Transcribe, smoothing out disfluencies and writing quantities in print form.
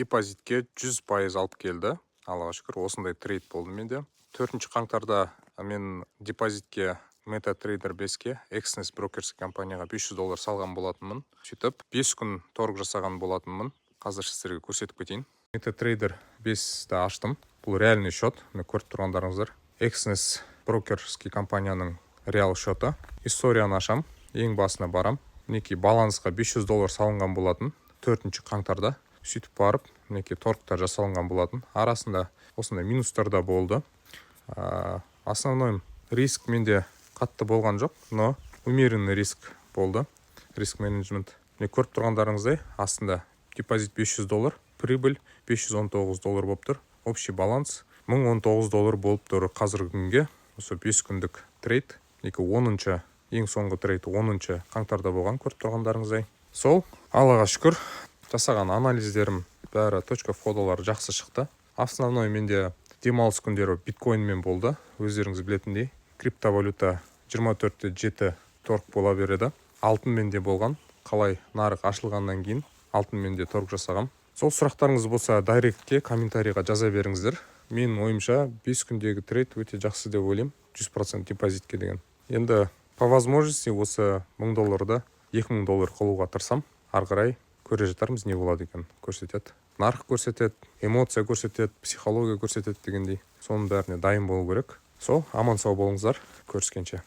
депозитке 100% алып келді. Аллаға шүкір, осындай трейд болды менде. 4 қаңтарда мен депозитке MetaTrader 5-ке Exness брокерский компанияға $500 салған болатынмын. Сөйтіп 5 күн торг жасаған болатынмын. Қазір сіздерге көрсетіп кетейін. MetaTrader 5-ті аштым. Бұл реальный счет. Мен көріп тұрғандарыңыздар. Exness брокерский компанияның реал счеты. Историяны ашам. Ең басына барам. Мінекей балансқа $500 салынған болатын. 4 қаңтарда. Сөйтіп барып, мінекей торгтар жасалынған болатын. Арасында осындай минустар да болды. Основной риск менде қатты болған жоқ, но умеренный риск болды. Риск менеджмент. Мен көріп тұрғандарыңыздай, астында депозит $500, прибыль $519 болып тұр. Общий баланс $1019 болып тұр қазіргі күнге. Осы 5 күндік трейд. 10-шы, ең соңғы трейд 10-шы қаңтарда болған, көріп тұрғандарыңыздай. Сол, Аллаға шүкір, жасаған анализдерім бәрі точка входалары жақсы шықты. Основной менде демалыс күндері биткоинмен болды. Өздеріңіз білетіндей, криптовалюта 24-7 торг бола береді. Алтынмен де болған. Қалай нарық ашылғаннан кейін алтынмен де торг жасағам. Сол сұрақтарыңыз болса, дайректке, комментарийға жаза беріңіздер. Менің ойымша 5 күндегі трейд өте жақсы деп ойлаймын. 100% депозитке деген. Енді по возможности осы $1000-ды $2000 қылуға тырсам. Ары қарай көре жатармыз, не болады екен көрсетеді. Нарық көрсетеді, эмоция көрсетеді, психология көрсетеді дегендей. Соның бәріне дайын болу керек. Сол, аман сау болыңыздар. Көріскенше.